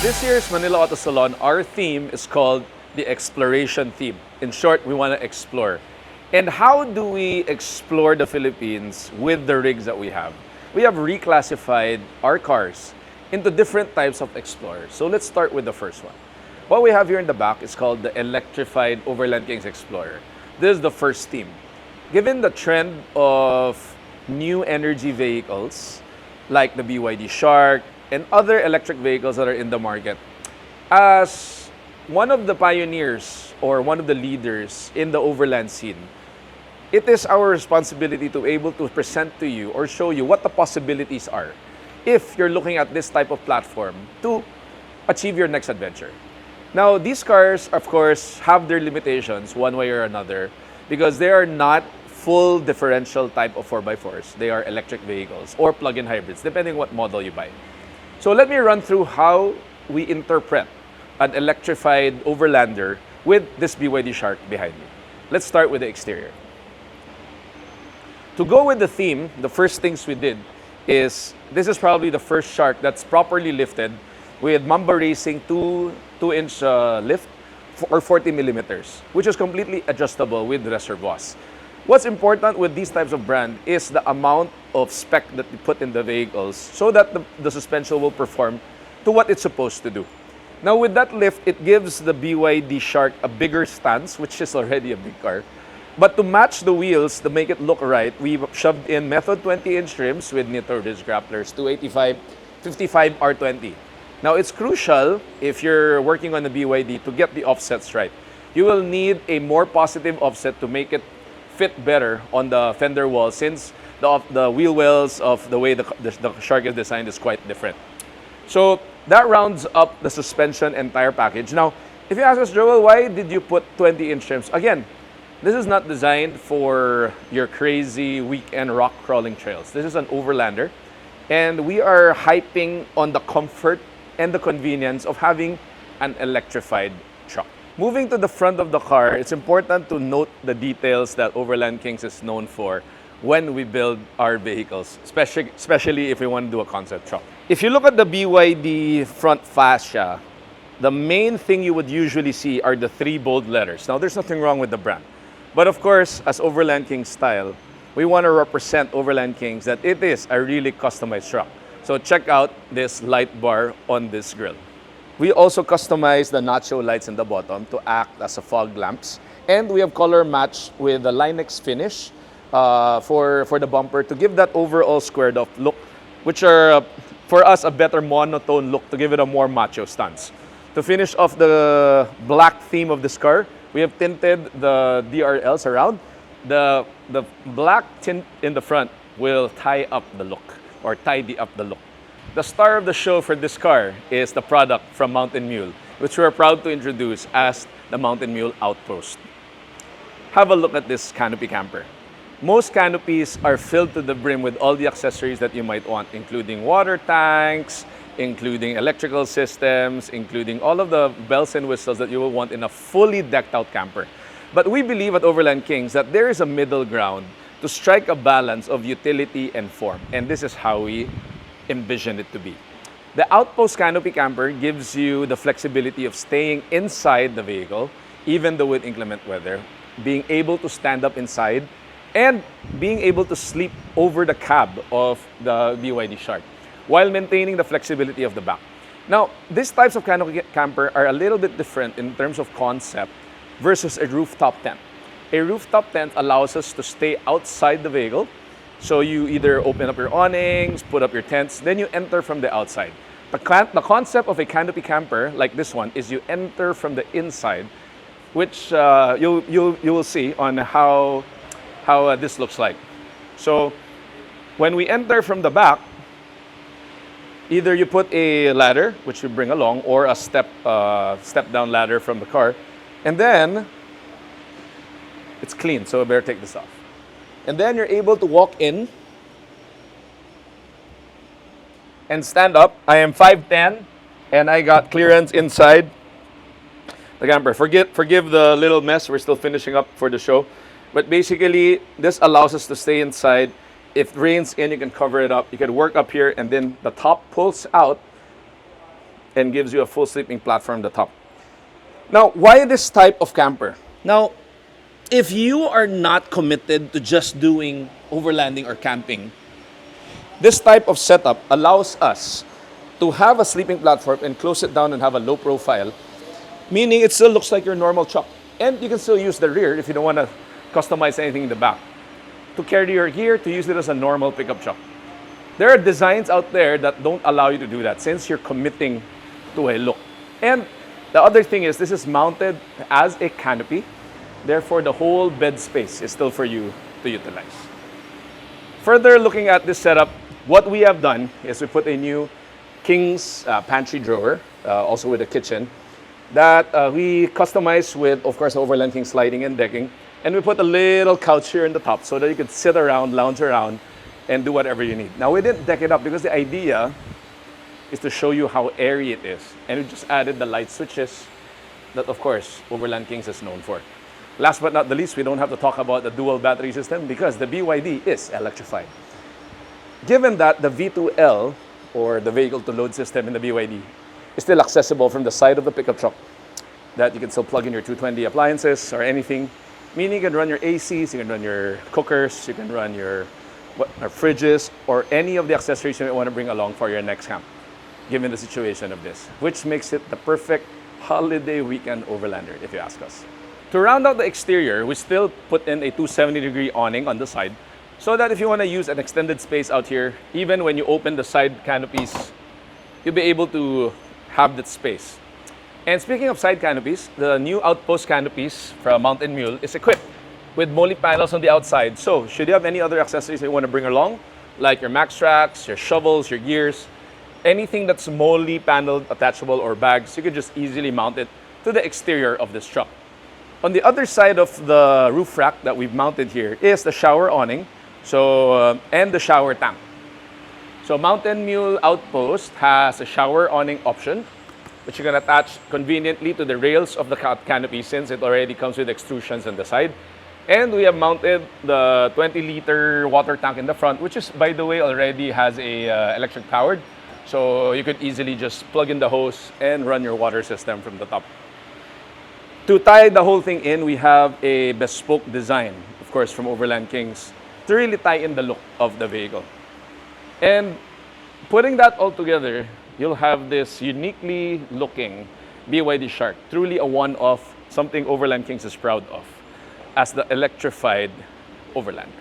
this year's Manila Auto Salon, our theme is called the Exploration Theme. In short, we want to explore. And how do we explore the Philippines with the rigs that we have? We have reclassified our cars into different types of explorers. So let's start with the first one. What we have here in the back is called the electrified Overland Kings Explorer. This is the first theme. Given the trend of new energy vehicles like the BYD Shark and other electric vehicles that are in the market, as one of the pioneers or one of the leaders in the overland scene, it is our responsibility to be able to present to you or show you what the possibilities are if you're looking at this type of platform to achieve your next adventure. Now, these cars, of course, have their limitations one way or another because they are not full differential type of 4x4s. They are electric vehicles or plug-in hybrids, depending what model you buy. So let me run through how we interpret an electrified Overlander with this BYD Shark behind me. Let's start with the exterior. To go with the theme, the first things we did is, this is probably the first Shark that's properly lifted with Mamba Racing 2-inch lift or 40 millimeters, which is completely adjustable with reservoirs. What's important with these types of brand is the amount of spec that you put in the vehicles so that the suspension will perform to what it's supposed to do. Now with that lift, it gives the BYD Shark a bigger stance, which is already a big car. But to match the wheels, to make it look right, we shoved in Method 20-inch rims with Nitro Disc Grapplers 285, 55 R20. Now it's crucial if you're working on the BYD to get the offsets right. You will need a more positive offset to make it fit better on the fender wall, since the wheel wells of the way the Shark is designed is quite different. So that rounds up the suspension entire package. Now, if you ask us, Joel, why did you put 20-inch rims? Again, this is not designed for your crazy weekend rock crawling trails. This is an Overlander, and we are hyping on the comfort and the convenience of having an electrified truck. Moving to the front of the car, it's important to note the details that Overland Kings is known for when we build our vehicles, especially if we want to do a concept truck. If you look at the BYD front fascia, the main thing you would usually see are the 3 bold letters. Now, there's nothing wrong with the brand. But of course, as Overland Kings style, we want to represent Overland Kings that it is a really customized truck. So check out this light bar on this grille. We also customized the nacho lights in the bottom to act as a fog lamps. And we have color matched with the Linex finish for the bumper to give that overall squared off look, which are, for us, a better monotone look to give it a more macho stance. To finish off the black theme of this car, we have tinted the DRLs around. The black tint in the front will tie up the look or tidy up the look. The star of the show for this car is the product from Mountain Mule, which we're proud to introduce as the Mountain Mule Outpost. Have a look at this canopy camper. Most canopies are filled to the brim with all the accessories that you might want, including water tanks, including electrical systems, including all of the bells and whistles that you will want in a fully decked out camper. But we believe at Overland Kings that there is a middle ground to strike a balance of utility and form, and this is how we envision it to be. The Outpost Canopy Camper gives you the flexibility of staying inside the vehicle, even though with inclement weather, being able to stand up inside, and being able to sleep over the cab of the BYD Shark, while maintaining the flexibility of the back. Now, these types of canopy camper are a little bit different in terms of concept versus a rooftop tent. A rooftop tent allows us to stay outside the vehicle. So you either open up your awnings, put up your tents, then you enter from the outside. The concept of a canopy camper like this one is you enter from the inside, which you will see on how this looks like. So when we enter from the back, either you put a ladder, which you bring along, or a step down ladder from the car, and then it's clean, so I better take this off. And then you're able to walk in and stand up. I am 5'10", and I got clearance inside the camper. Forgive the little mess, we're still finishing up for the show. But basically, this allows us to stay inside. If it rains in, you can cover it up. You can work up here, and then the top pulls out and gives you a full sleeping platform at the top. Now, why this type of camper? Now, if you are not committed to just doing overlanding or camping, this type of setup allows us to have a sleeping platform and close it down and have a low profile, meaning it still looks like your normal truck. And you can still use the rear if you don't want to customize anything in the back, to carry your gear, to use it as a normal pickup truck. There are designs out there that don't allow you to do that since you're committing to a look. And the other thing is this is mounted as a canopy. Therefore, the whole bed space is still for you to utilize. Further looking at this setup, what we have done is we put a new King's pantry drawer, also with a kitchen, that we customized with, of course, Overland King sliding and decking. And we put a little couch here in the top so that you can sit around, lounge around, and do whatever you need. Now, we didn't deck it up because the idea is to show you how airy it is. And we just added the light switches that, of course, Overland Kings is known for. Last but not the least, we don't have to talk about the dual battery system because the BYD is electrified. Given that the V2L, or the vehicle-to-load system in the BYD, is still accessible from the side of the pickup truck, that you can still plug in your 220 appliances or anything, meaning you can run your ACs, you can run your cookers, you can run your fridges, or any of the accessories you want to bring along for your next camp, given the situation of this, which makes it the perfect holiday weekend overlander, if you ask us. To round out the exterior, we still put in a 270-degree awning on the side, so that if you want to use an extended space out here, even when you open the side canopies, you'll be able to have that space. And speaking of side canopies, the new Outpost canopies from Mountain Mule is equipped with MOLLE panels on the outside. So should you have any other accessories that you want to bring along, like your max tracks, your shovels, your gears, anything that's MOLLE paneled, attachable, or bags, you can just easily mount it to the exterior of this truck. On the other side of the roof rack that we've mounted here is the shower awning, and the shower tank. So Mountain Mule Outpost has a shower awning option, which you can attach conveniently to the rails of the canopy since it already comes with extrusions on the side. And we have mounted the 20-liter water tank in the front, which is, by the way, already has a electric powered. So you could easily just plug in the hose and run your water system from the top. To tie the whole thing in, we have a bespoke design, of course, from Overland Kings, to really tie in the look of the vehicle. And putting that all together, you'll have this uniquely looking BYD Shark, truly a one-off, something Overland Kings is proud of, as the electrified Overlander.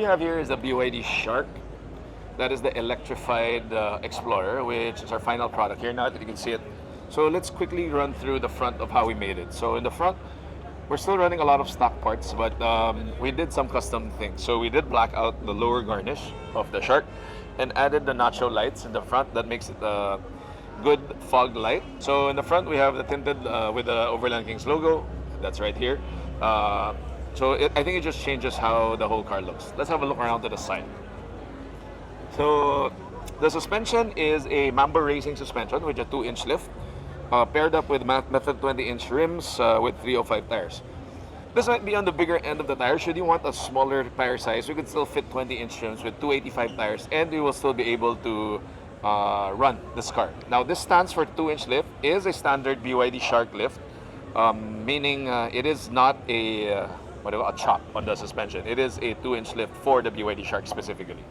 Have here is the BYD Shark. That is the electrified Explorer, which is our final product here now that you can see it. So let's quickly run through the front of how we made it. So in the front, we're still running a lot of stock parts, but we did some custom things. So we did black out the lower garnish of the Shark. and added the nacho lights in the front that makes it a good fog light. So in the front we have the tinted with the Overland Kings logo. That's right here. I think it just changes how the whole car looks. Let's have a look around to the side. So the suspension is a Mamba Racing suspension with a 2-inch lift, paired up with Method 20-inch rims with 305 tires. This might be on the bigger end of the tire. Should you want a smaller tire size, we could still fit 20-inch rims with 285 tires, and you will still be able to run this car. Now, this stands for 2-inch lift, is a standard BYD Shark lift, meaning it is not a chop on the suspension. It is a 2-inch lift for the BYD Shark specifically.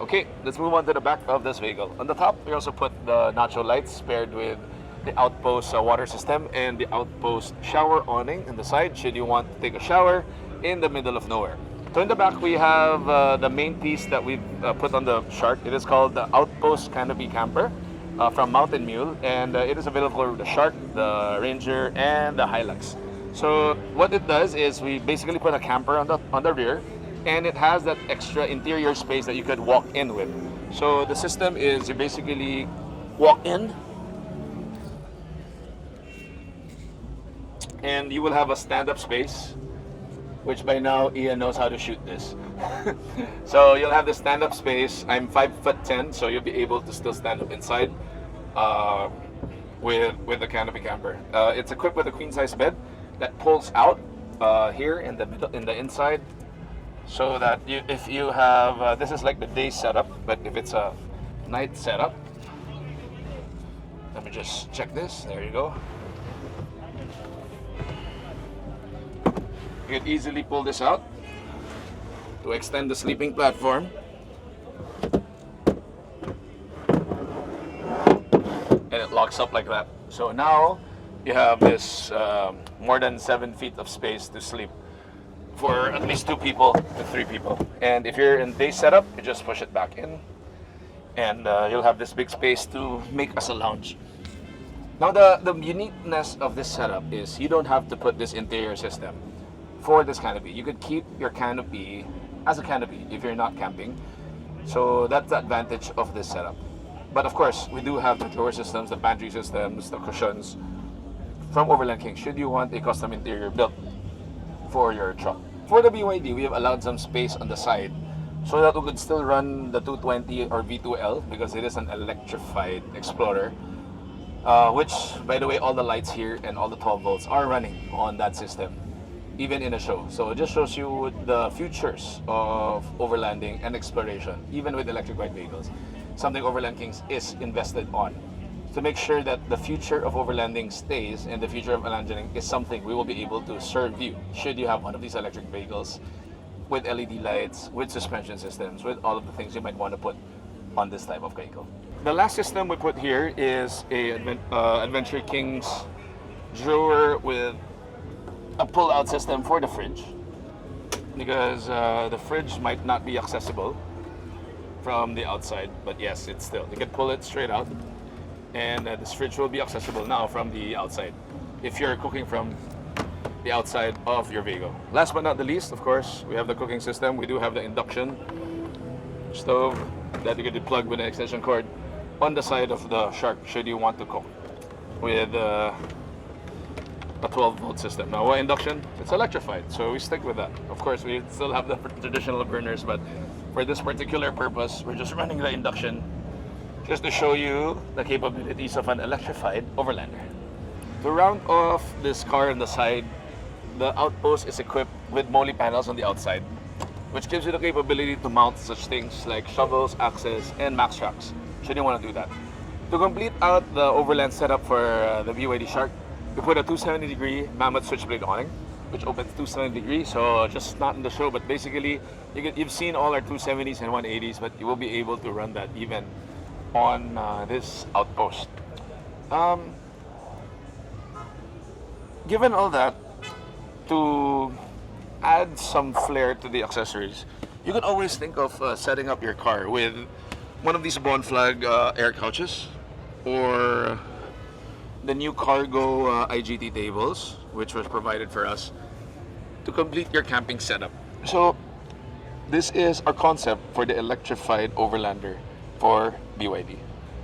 Okay, let's move on to the back of this vehicle. On the top, we also put the nacho lights paired with the Outpost water system and the Outpost shower awning in the side should you want to take a shower in the middle of nowhere. So in the back we have the main piece that we've put on the Shark. It is called the Outpost Canopy Camper from Mountain Mule, and it is available for the Shark, the Ranger, and the Hilux. So what it does is we basically put a camper on the rear, and it has that extra interior space that you could walk in with. So the system is you basically walk in, and you will have a stand-up space, which by now Ian knows how to shoot this. So you'll have the stand-up space. I'm 5'10", so you'll be able to still stand up inside with the Canopy camper. It's equipped with a queen-size bed that pulls out here in the inside, so that if you have this is like the day setup, but if it's a night setup, let me just check this. There you go. You can easily pull this out to extend the sleeping platform. And it locks up like that. So now you have this more than 7 feet of space to sleep for at least 2 people to 3 people. And if you're in day setup, you just push it back in, and you'll have this big space to make as a lounge. Now the uniqueness of this setup is you don't have to put this interior system for this canopy. You could keep your canopy as a canopy if you're not camping. So that's the advantage of this setup. But of course, we do have the drawer systems, the pantry systems, the cushions from Overland King should you want a custom interior built for your truck. For the BYD, we have allowed some space on the side so that we could still run the 220 or V2L because it is an electrified Explorer, which, by the way, all the lights here and all the 12 volts are running on that system, even in a show. So it just shows you the futures of overlanding and exploration, even with electrified vehicles. Something Overland Kings is invested on to make sure that the future of overlanding stays, and the future of overlanding is something we will be able to serve you should you have one of these electric vehicles with LED lights, with suspension systems, with all of the things you might want to put on this type of vehicle. The last system we put here is a Adventure Kings drawer with a pull-out system for the fridge, because the fridge might not be accessible from the outside, but yes, it's still, you can pull it straight out, and this fridge will be accessible now from the outside if you're cooking from the outside of your vehicle. Last but not the least, of course, we have the cooking system. We do have the induction stove that you can plug with an extension cord on the side of the Shark should you want to cook with a 12-volt system. Now, why induction? It's electrified, so we stick with that. Of course, we still have the traditional burners, but for this particular purpose, we're just running the induction just to show you the capabilities of an electrified Overlander. To round off this car on the side, the Outpost is equipped with MOLLE panels on the outside, which gives you the capability to mount such things like shovels, axes, and max tracks, should you want to do that. To complete out the Overland setup for the BYD Shark, we put a 270-degree Mammoth switchblade awning, which opens 270 degrees, so just not in the show, but basically you've seen all our 270s and 180s, but you will be able to run that even on this Outpost. Given all that, to add some flair to the accessories, you could always think of setting up your car with one of these Bond Flag air couches, or the new cargo IGT tables, which was provided for us to complete your camping setup. So this is our concept for the electrified Overlander for BYD.